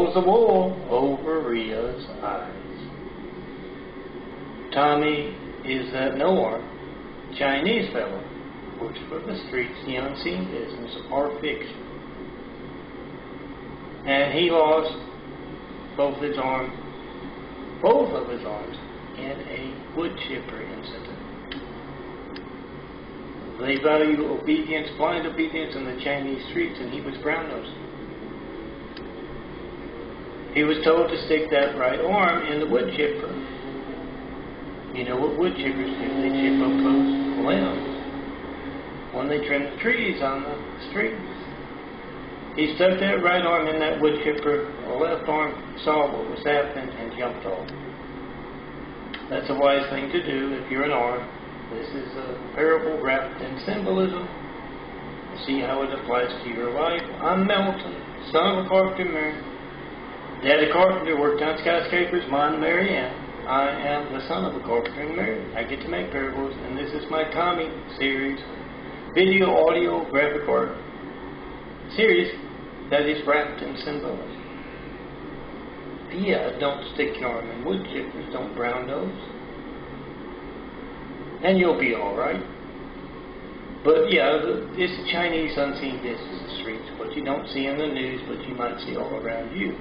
pulls the wool over Ria'S eyes. Tami is that no-arm Chinese fellow, works for the streets, the unseen business, or fiction. And he lost both of his arms in a wood chipper incident. They value obedience, blind obedience in the Chinese streets, and he was brown-nosed. He was told to stick that right arm in the wood chipper. You know what wood chippers do? They chip up those limbs when they trim the trees on the streets. He stuck that right arm in that wood chipper, the left arm saw what was happening and jumped off. That's a wise thing to do if you're an arm. This is a parable wrapped in symbolism. See how it applies to your life. I'm Melton, son of a carpenter. Daddy carpenter worked on skyscrapers, mine Marianne. I am the son of a carpenter and married. I get to make parables, and this is my Tami series. Video, audio, graphic art series that is wrapped in symbolism. Yeah, don't stick your arm in wood chippers, don't brown nose. And you'll be alright. But yeah, it's a Chinese unseen business, the streets. What you don't see in the news, but you might see all around you.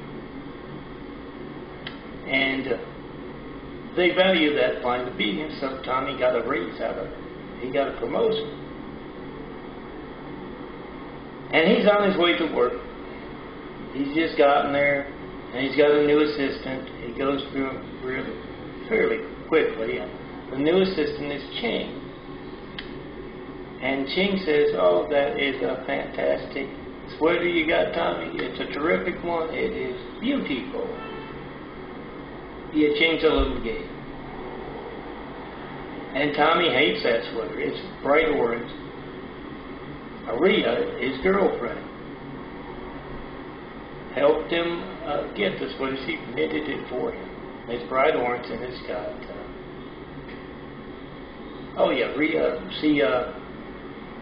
And they value that blind obedience, so Tami got a raise out of it. He got a promotion. And he's on his way to work. He's just gotten there, and he's got a new assistant. He goes through him fairly quickly. And the new assistant is Ching. And Ching says, "Oh, that is a fantastic sweater you got, Tami. It's a terrific one. It is beautiful." Yeah, Ching's a little gay. And Tami hates that sweater. It's bright orange. Ri'a, his girlfriend, helped him get the sweater. She knitted it for him. It's bright orange and it's got... Ri'a, she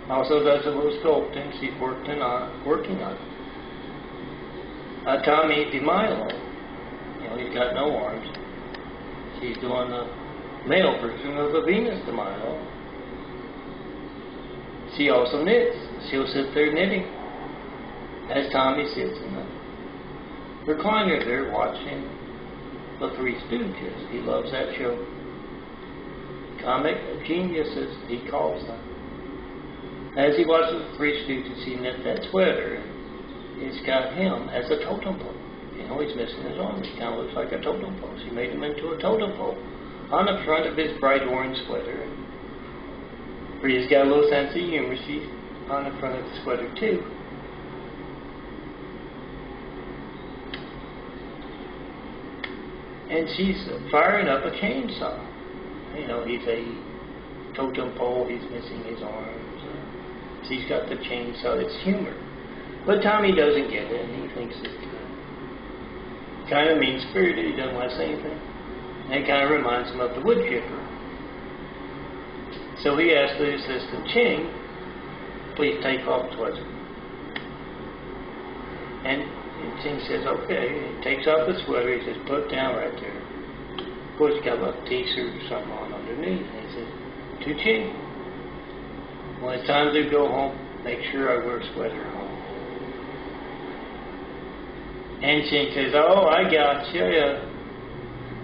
also does a little sculpting. She's working on it. Tami DeMilo, he's got no arms. She's doing a male version of the Venus DeMilo. She also knits. She'll sit there knitting as Tami sits in the recliner there watching the Three Stooges. He loves that show. Comic geniuses, he calls them. As he watches the Three Stooges, he knit that sweater. It's got him as a totem pole. He's missing his arm. He kind of looks like a totem pole. She made him into a totem pole on the front of his bright orange sweater. Ria'S got a little sense of humor. She's on the front of the sweater too. And she's firing up a chainsaw. He's a totem pole. He's missing his arms. She's got the chainsaw. It's humor. But Tami doesn't get it, and he thinks it's kind of mean-spirited. He doesn't want to say anything. And it kind of reminds him of the wood chipper. So he asked the assistant, "Ching, please take off the sweater." And Ching says, "Okay." He takes off the sweater. He says, "Put it down right there." Of course, he's got a t-shirt or something on underneath. And he says, "To Ching, when it's time to go home, make sure I wear a sweater home." And Ching says, "Oh, I got you.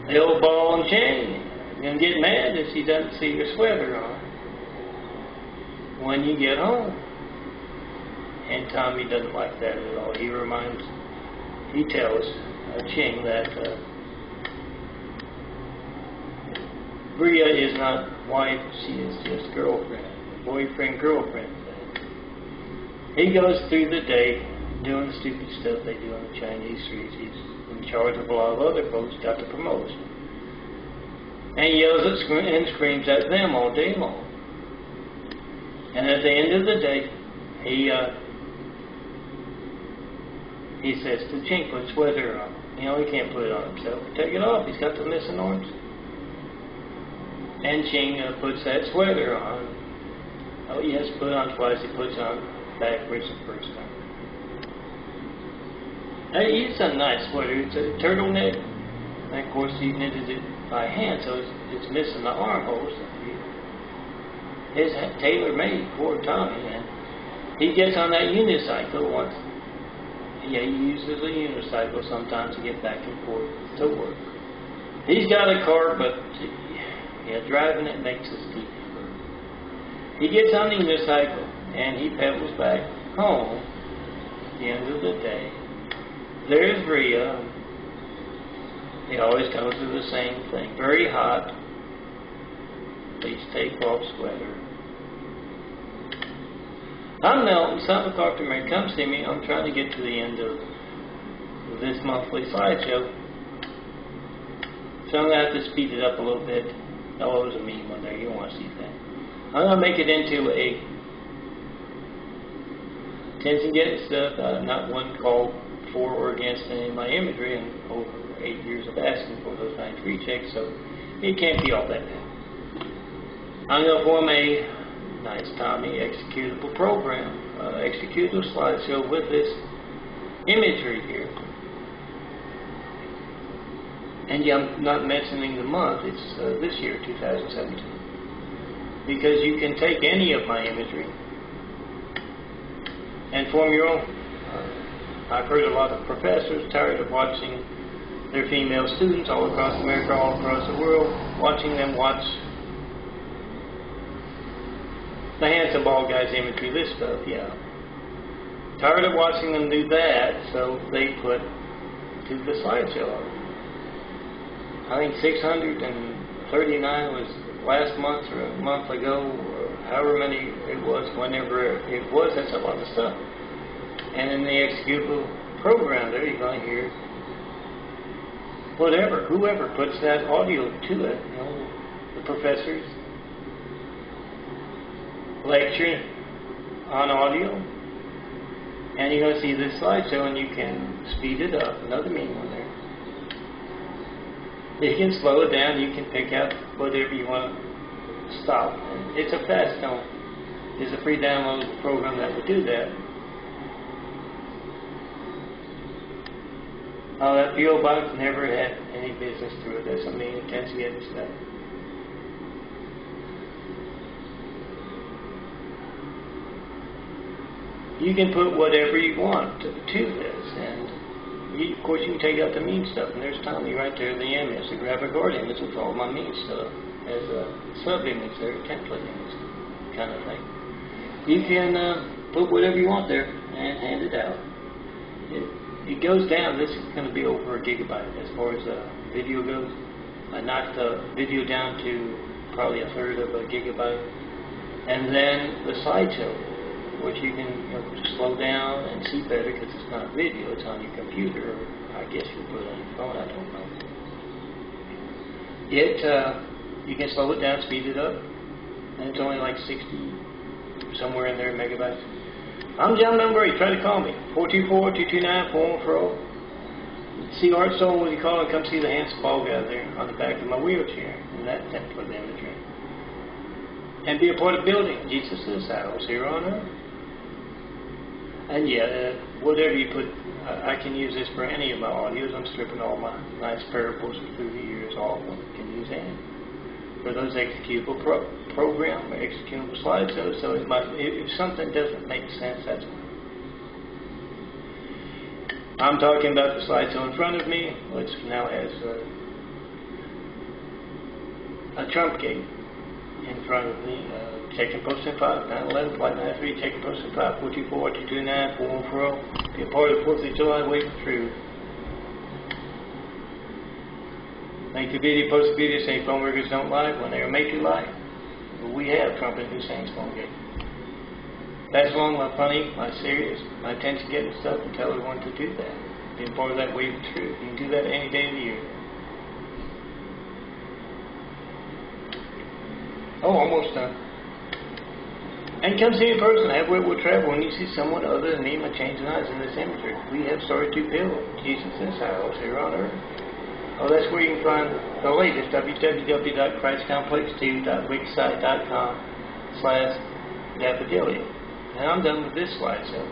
The old ball and chain. You're going to get mad if she doesn't see your sweater on when you get home." And Tami doesn't like that at all. He tells Ching that Ri'a is not wife, she is just girlfriend, boyfriend-girlfriend thing. He goes through the day doing the stupid stuff they do on the Chinese streets. He's in charge of a lot of other folks, got the promotion. And he yells and screams at them all day long. And at the end of the day, he says to Ching, "Put a sweater on." He can't put it on himself. Take it off. He's got the missing arms. And Ching puts that sweater on. Oh, he has to put it on twice. He puts it on backwards the first time. I used a nice sweater. It's a turtleneck. And of course, he knitted it by hand, so it's missing the armholes. It's tailor-made for Tami, and he gets on that unicycle once. Yeah, he uses a unicycle sometimes to get back and forth to work. He's got a car, but yeah, driving it makes his teeth hurt. He gets on the unicycle and he pedals back home at the end of the day. There's Rhea. He always tells her the same thing. Very hot. Please take off sweater. I'm melting. 7 o'clock tomorrow. Come see me. I'm trying to get to the end of this monthly slideshow. So I'm going to have to speed it up a little bit. Oh, there's a meme one there. You don't want to see that. I'm going to make it into a attention getting stuff. Not one called for or against any of my imagery in over 8 years of asking for those 9 rechecks, so it can't be all that bad. I'm going to form a nice Tami executable program, executable slideshow with this imagery here. And yeah, I'm not mentioning the month, it's this year, 2017. Because you can take any of my imagery and form your own. I've heard a lot of professors tired of watching their female students all across America, all across the world, watching them watch the handsome bald guy's imagery, this stuff, yeah. Tired of watching them do that, so they put to the slideshow. I think 639 was last month or a month ago, or however many it was, whenever it was. That's a lot of stuff. And in the executable program there, you're going to hear whatever, whoever puts that audio to it, you know, the professors lecturing on audio, and you're going to see this slideshow, and you can speed it up. Another mean one there. You can slow it down. You can pick out whatever you want to stop. And it's a Faststone. It's a free download program that would do that. Oh, that PO box never had any business through it. That's something it tends to get stuff. You can put whatever you want to this, and of course you can take out the mean stuff, and there's Tami right there, the image, the graphic art image with all my mean stuff as a sub-image there, a template image kind of thing. You can put whatever you want there and hand it out. It goes down. This is going to be over a gigabyte as far as video goes. I knocked the video down to probably 1/3 of a gigabyte, and then the slideshow, which you can slow down and see better because it's not video, it's on your computer, or I guess you put it on your phone, I don't know. You can slow it down, speed it up, and it's only like 60, somewhere in there, megabytes. I'm John Number. Try to call me, 424-229-4140. See Art Soul, what you call it, come see the handsome ball guy there on the back of my wheelchair, and that template imagery. And be a part of building Jesus' house here on earth. And yeah, whatever you put, I can use this for any of my audios. I'm stripping all my nice parables through the years, all of them. Can use any. For those executable program or executable slideshows, so if something doesn't make sense, that's fine. I'm talking about the slideshow in front of me, which now has a trump gate in front of me. Checking posting 5, 911, flight 93, checking posting 5, 424-229-4140. Be a part of the 4th of July waving through. Make the video, post the video, say phone riggers don't lie when they make you lie. We have Trump and Hussein's phone gate. That's along my funny, my serious, my attention getting stuff, and tell everyone to do that. Be a part of that waving through. You can do that any day of the year. Oh, almost done. And come see in person. Have where we'll travel when you see someone other than me, my changing eyes in this imagery. We have started to build Jesus' house here on earth. Oh, that's where you can find the latest, www.christcomplex2.wixsite.com/daffodillion. And I'm done with this slideshow.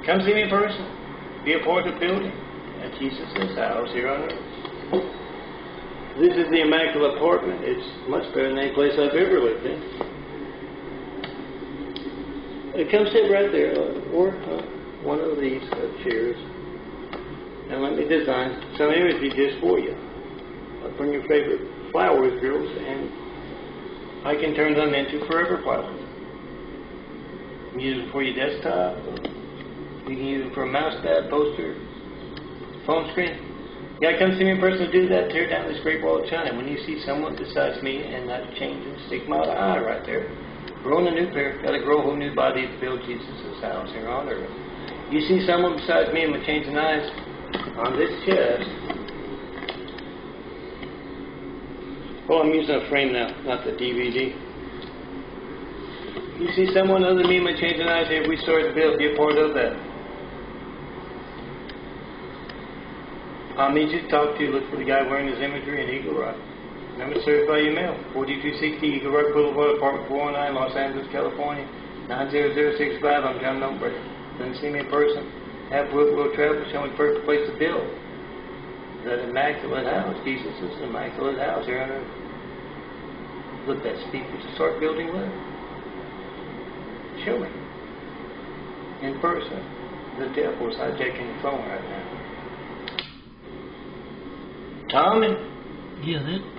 Come see me in person. Be a part of the building at Jesus' house here on earth. This is the immaculate apartment. It's much better than any place I've ever lived in. Come sit right there, or one of these chairs, and let me design some imagery just for you. Bring your favorite flowers, girls, and I can turn them into forever flowers. You can use it for your desktop. You can use it for a mouse pad, poster, phone screen. You gotta come see me in person to do that. Tear down this great wall of China. When you see someone besides me and that change and stigma of the eye right there, growing a new pair, gotta grow a whole new body to build Jesus' house here on earth. You see someone besides me with changing eyes on this chest. Oh, I'm using a frame now, not the DVD. You see someone other than me with changing eyes here, we started to build, be a part of that. I'll need you to talk to you. Look for the guy wearing his imagery in Eagle Rock. Remember, served by your mail. 4260 Eagle Rock Boulevard, Apartment 419, Los Angeles, California. 90065. I'm John Number. Come see me in person. Have Will travel. Show me the perfect place to build. That immaculate house. Jesus' immaculate house here on earth. Look, that speaker to start building with. Show me. In person. The devil's hijacking the phone right now. Tami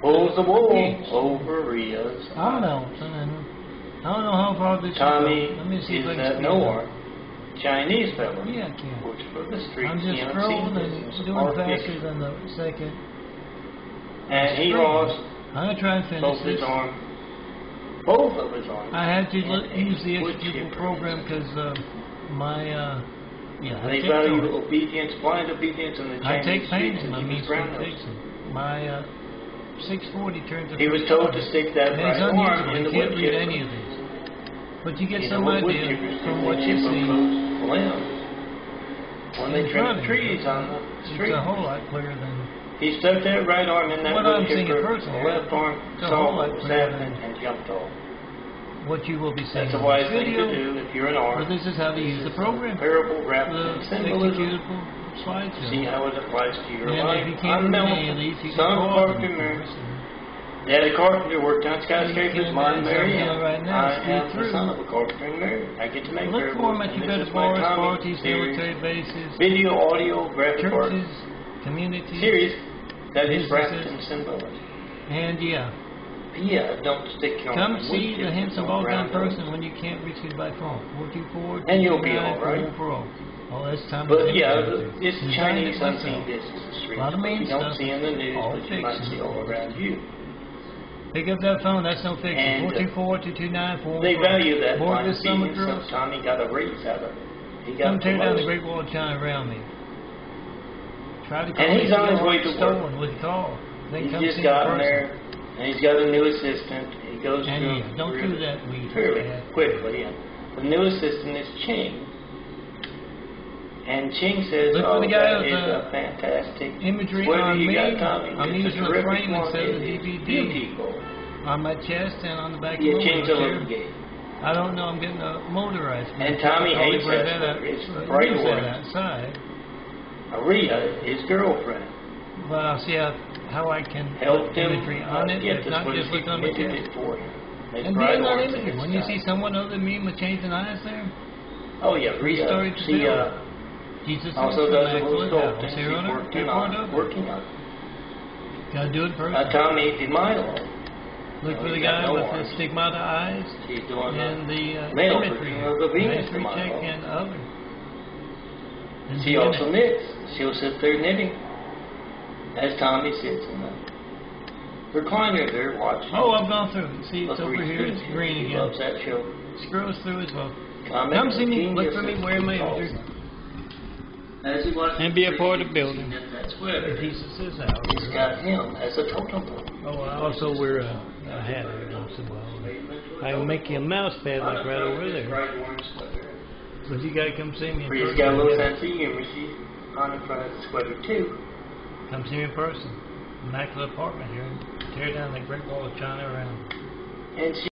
pulls the wool over Ria'S. I don't know how far this Tami is that Noah, Chinese fellow. Yeah, I can. Works for the streets. I'm just scrolling and it's doing faster than the second. And he lost I'm going to try and finish both his arms. Both of his arms. I had to use the executable program because they value obedience, blind obedience, and the Chinese. I take pains in my means My 640 turns to. He was told to stick that right arm in the wood chipper. You can't read any of these, but you get some idea from what you see. When they trim the trees on the street, it's a whole lot clearer than. He stuck that right arm in that wood chipper. The left arm saw what was happening and jumped off. What you will be seeing. That's a wise thing to do if you're an artist. This is how to use the program. Parable wrapped in symbolism. Slideshow. See how it applies to your and life. If you can't read any of these, you can call them. Daddy Carpenter worked on skyscrapers. Mine, Mary Ann. Right now, I am the son of a carpenter and Mary. I get to make look for them at your better bars, parties, military bases, video, audio, graphic art, churches, communities, series that is wrapped in symbolism. And don't stick your come see the handsome bald-down person when you can't reach me by phone. 424. And you'll be all right. Oh, that's time. But it's Chinese unseen business. A lot of mean you don't stuff. see in the news, all but you might see all around you. Pick up that phone. That's no fiction. 424-229-4. They value that. Board this summer, so Tami got a raise out of it. He got come tear down the Great Wall of China around me. Try to call and he's on his way to work. With call. Then He's come just see gotten there. And he's got a new assistant. He goes through don't do that fairly quickly. And the new assistant is Ching. And Ching says, that is a fantastic imagery on me. I'm using a frame instead of the DVD. On my chest and on the back of the Ching's a little gay. I don't know, I'm getting a motorized. And Tami hates that. It's bright orange. Outside. Ria'S, his girlfriend. But I'll see how I can help put imagery on it, if not just look on the chest. And being on imagery, when you see someone other than me with changing eyes there, oh yeah, Ria'S. Jesus also does a little sculpting. She's working on it. Gotta do it first. Tami Demilo. Look for the guy with the stigmata eyes. She's doing and the imagery of the Venus check and other. And she also knits. She'll sit there knitting as Tami sits in the recliner there watching. Oh, I've gone through. See, it's over here. It's green again. He loves that show. Scrolls through as well. Come see me. Look for me. Wear my imagery. And be a part of the building. Jesus' house. It's got him as a totem pole. Oh, I also wear a hat every once in a while. I will make you a mouse pad like right over there. But you gotta come see me in person. He's got a little sense of humor. She's on in front of the sweater too. Come see me in person. Immaculate apartment here. Tear down the Great Wall of China around. And she